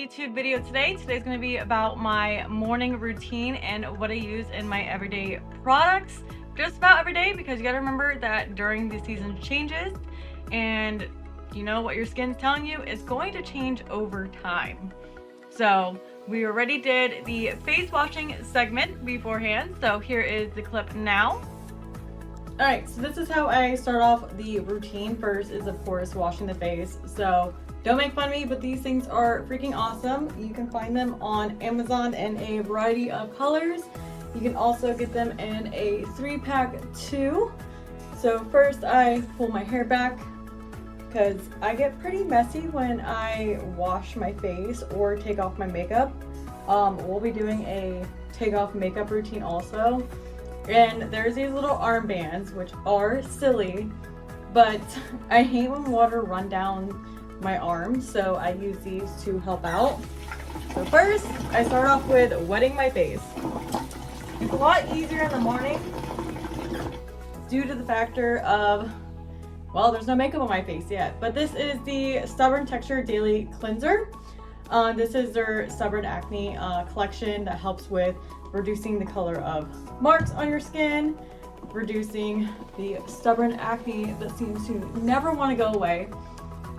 YouTube video today. Today's going to be about my morning routine and what I use in my everyday products. Just about every day, because you got to remember that during the season changes and you know what your skin's telling you is going to change over time. So we already did the face washing segment beforehand, so here is the clip now. Alright, so this is how I start off the routine. First is of course washing the face. So don't make fun of me, but these things are freaking awesome. You can find them on Amazon in a variety of colors. You can also get them in a 3-pack too. So first I pull my hair back because I get pretty messy when I wash my face or take off my makeup. We'll be doing a take off makeup routine also. And there's these little armbands, which are silly, but I hate when water run down my arms, so I use these to help out. So first, I start off with wetting my face. It's a lot easier in the morning due to the factor of, well, there's no makeup on my face yet, but this is the Stubborn Texture Daily Cleanser. This is their Stubborn Acne collection that helps with reducing the color of marks on your skin, reducing the stubborn acne that seems to never want to go away,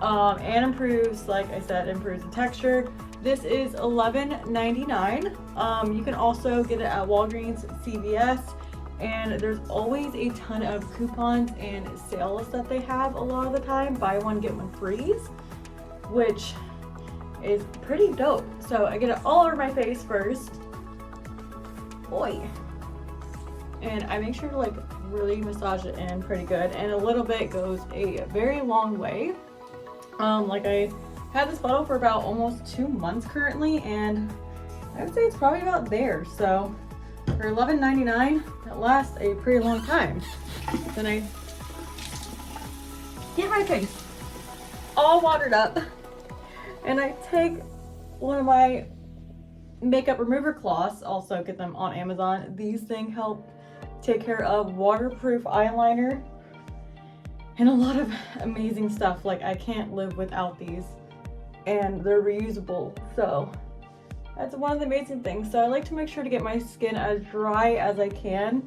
and improves, like I said, improves the texture. This is $11.99. You can also get it at Walgreens, CVS, and there's always a ton of coupons and sales that they have a lot of the time. Buy one, get one free, which is pretty dope. So I get it all over my face first. Boy. And I make sure to like really massage it in pretty good, and a little bit goes a very long way. Like I had this bottle for about almost 2 months currently, and I would say it's probably about there. So for $11.99, that lasts a pretty long time. Then I get my face all watered up, and I take one of my makeup remover cloths, also get them on Amazon. These things help take care of waterproof eyeliner and a lot of amazing stuff. Like I can't live without these, and they're reusable, so that's one of the amazing things. So I like to make sure to get my skin as dry as I can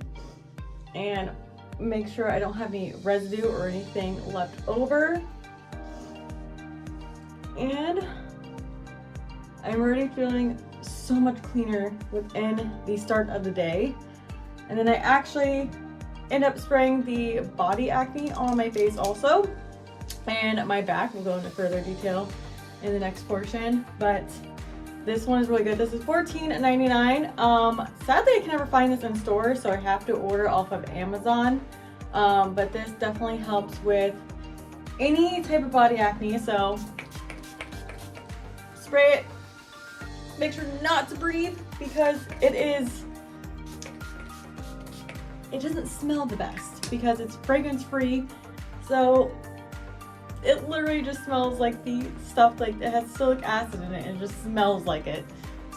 and make sure I don't have any residue or anything left over. And I'm already feeling so much cleaner within the start of the day. And then I actually end up spraying the body acne on my face also, and my back. We'll go into further detail in the next portion, but this one is really good. This is $14.99. Sadly I can never find this in stores, so I have to order off of Amazon, but this definitely helps with any type of body acne. So spray it. Make sure not to breathe, because it doesn't smell the best because it's fragrance free. So it literally just smells like the stuff, like it has silic acid in it, and it just smells like it.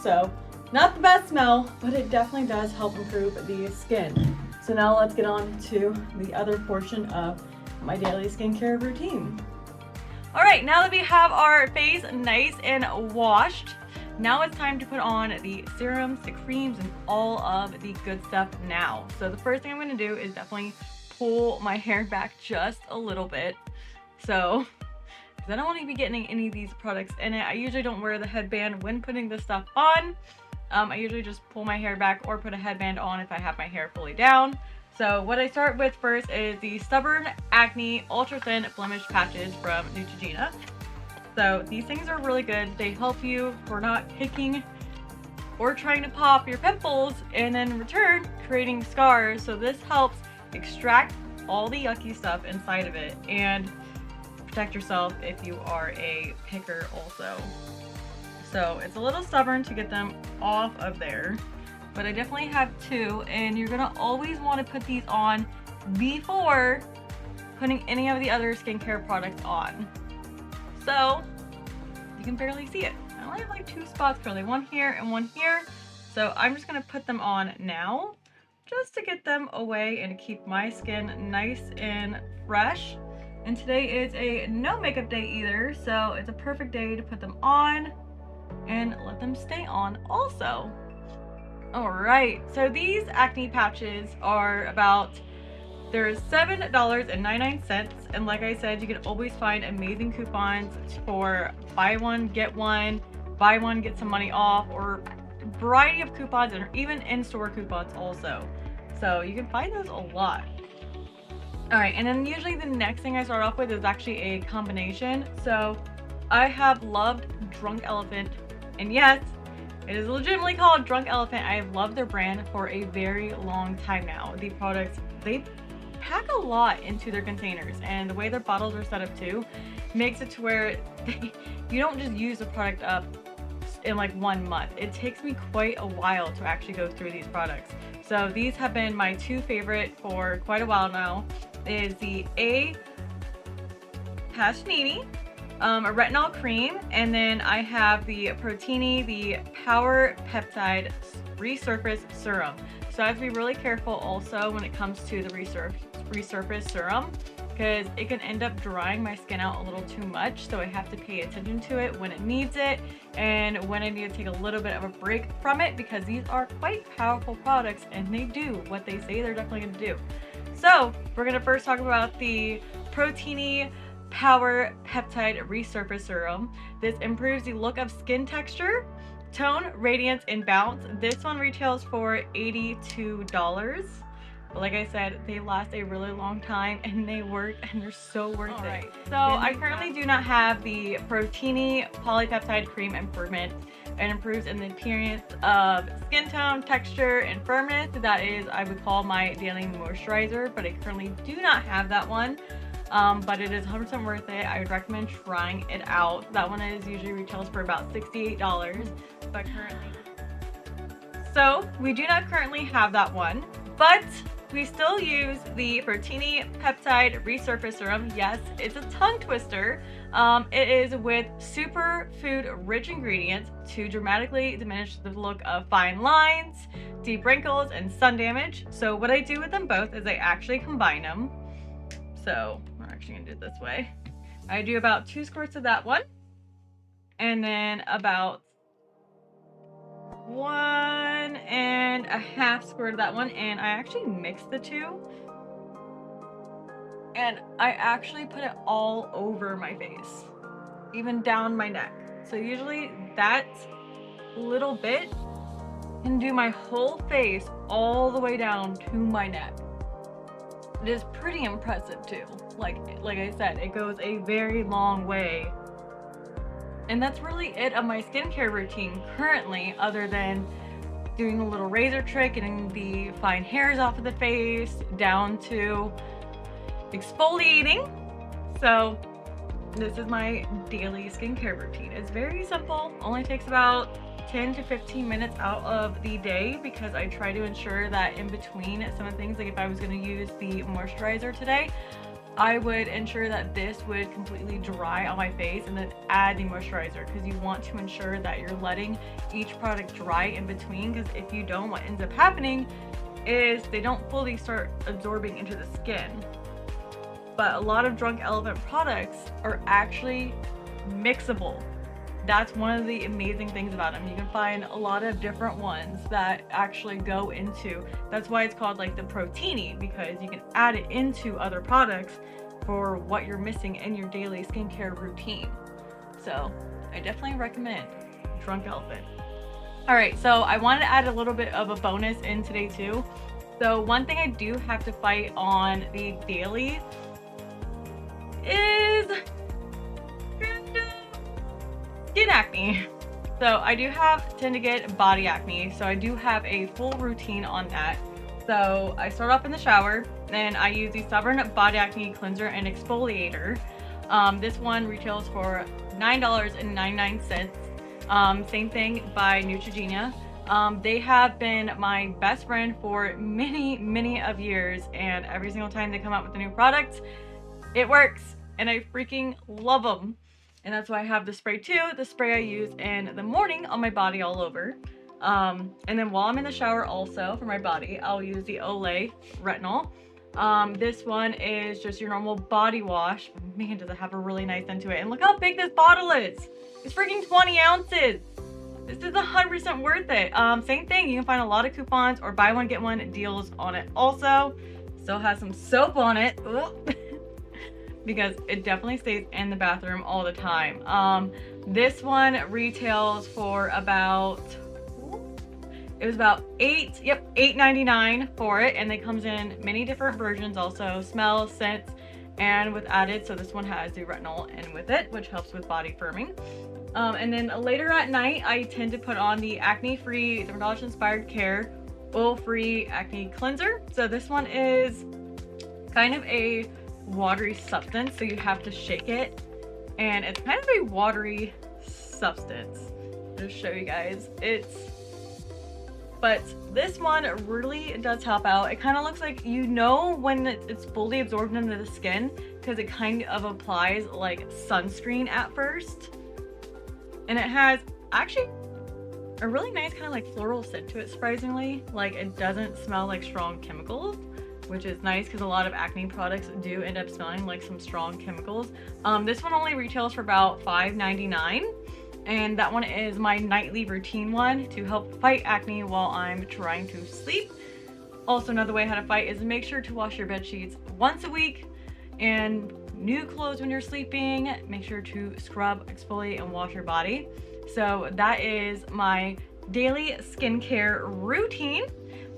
So not the best smell, but it definitely does help improve the skin. So now let's get on to the other portion of my daily skincare routine. All right, now that we have our face nice and washed, now it's time to put on the serums, the creams, and all of the good stuff now. So the first thing I'm going to do is definitely pull my hair back just a little bit. So, because I don't want to be getting any of these products in it. I usually don't wear the headband when putting this stuff on. I usually just pull my hair back or put a headband on if I have my hair fully down. So what I start with first is the Stubborn Acne Ultra Thin Blemish Patches from Neutrogena. So these things are really good. They help you for not picking or trying to pop your pimples and then in return creating scars. So this helps extract all the yucky stuff inside of it and protect yourself if you are a picker also. So it's a little stubborn to get them off of there, but I definitely have 2, and you're gonna always want to put these on before putting any of the other skincare products on. So you can barely see it. I only have like 2 spots currently, one here and one here. So I'm just gonna put them on now just to get them away and to keep my skin nice and fresh. And today is a no makeup day either, so it's a perfect day to put them on. and let them stay on also. Alright, so these acne patches are about, they're $7.99, and like I said, you can always find amazing coupons for buy one, get one, buy one, get some money off, or a variety of coupons, and even in-store coupons also. So you can find those a lot. Alright, and then usually the next thing I start off with is actually a combination. So I have loved Drunk Elephant, and yes, it is legitimately called Drunk Elephant. I have loved their brand for a very long time now. The products, they pack a lot into their containers, and the way their bottles are set up too makes it to where you don't just use the product up in like 1 month. It takes me quite a while to actually go through these products. So these have been my two favorite for quite a while now. Is the A-Passioni, a retinol cream, and then I have the Protini, the Power Peptide Resurface Serum. So I have to be really careful also when it comes to the resurface serum, because it can end up drying my skin out a little too much. So I have to pay attention to it when it needs it and when I need to take a little bit of a break from it, because these are quite powerful products and they do what they say they're definitely going to do. So we're going to first talk about the Protini Power Peptide Resurface Serum. This improves the look of skin texture, tone, radiance, and bounce. This one retails for $82. But like I said, they last a really long time and they work and they're so worth it. So I currently do not have the Protini Polypeptide Cream Improvement. It improves in the appearance of skin tone, texture, and firmness. That is, I would call my daily moisturizer, but I currently do not have that one. But it is 100% worth it. I would recommend trying it out. That one is usually retails for about $68, but so we do not currently have that one, but we still use the Protini Peptide Resurface Serum. Yes, it's a tongue twister. It is with superfood rich ingredients to dramatically diminish the look of fine lines, deep wrinkles, and sun damage. So what I do with them both is I actually combine them. So we're actually gonna do it this way. I do about 2 squirts of that one, and then about 1.5 squirt of that one, and I actually mix the two, and I actually put it all over my face, even down my neck. So usually that little bit can do my whole face all the way down to my neck. It is pretty impressive too. Like I said, it goes a very long way. And that's really it of my skincare routine currently, other than doing a little razor trick, getting the fine hairs off of the face, down to exfoliating. So this is my daily skincare routine. It's very simple, only takes about 10 to 15 minutes out of the day, because I try to ensure that in between some of the things, like if I was going to use the moisturizer today, I would ensure that this would completely dry on my face and then add the moisturizer, because you want to ensure that you're letting each product dry in between, because if you don't, what ends up happening is they don't fully start absorbing into the skin. But a lot of Drunk Elephant products are actually mixable. That's one of the amazing things about them. You can find a lot of different ones that actually go into, that's why it's called like the Protini, because you can add it into other products for what you're missing in your daily skincare routine. So I definitely recommend Drunk Elephant. All right, so I wanted to add a little bit of a bonus in today too. So one thing I do have to fight on the daily is skin acne. So I do tend to get body acne, so I do have a full routine on that. So I start off in the shower, and I use the Stubborn Body Acne Cleanser and Exfoliator. This one retails for $9.99. Same thing by Neutrogena. They have been my best friend for many of years, and every single time they come out with a new product, it works, and I freaking love them. And that's why I have the spray too. The spray I use in the morning on my body all over. And then while I'm in the shower also for my body, I'll use the Olay retinol. This one is just your normal body wash. Man, does it have a really nice scent to it. And look how big this bottle is. It's freaking 20 ounces. This is 100% worth it. Same thing, you can find a lot of coupons or buy one get one deals on it also. Still has some soap on it. Because it definitely stays in the bathroom all the time. This one retails for about, it was about $8.99 for it, and it comes in many different versions also, smell, scent, and with added. So this one has the retinol in with it, which helps with body firming. And then later at night, I tend to put on the acne-free, dermatologist-inspired care oil-free acne cleanser. So this one is kind of a watery substance, so you have to shake it, and it's kind of a watery substance. I'll just show you guys. But this one really does help out. It kind of looks like, you know, when it's fully absorbed into the skin, because it kind of applies like sunscreen at first. And it has actually a really nice kind of like floral scent to it, surprisingly. Like, it doesn't smell like strong chemicals, which is nice because a lot of acne products do end up smelling like some strong chemicals. This one only retails for about $5.99. And that one is my nightly routine one to help fight acne while I'm trying to sleep. Also, another way how to fight is make sure to wash your bed sheets once a week, and new clothes when you're sleeping. Make sure to scrub, exfoliate, and wash your body. So that is my daily skincare routine.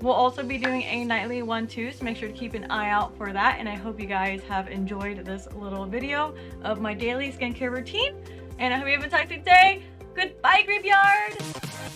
We'll also be doing a nightly one too, so make sure to keep an eye out for that. And I hope you guys have enjoyed this little video of my daily skincare routine. And I hope you have a fantastic day. Goodbye, Graveyard!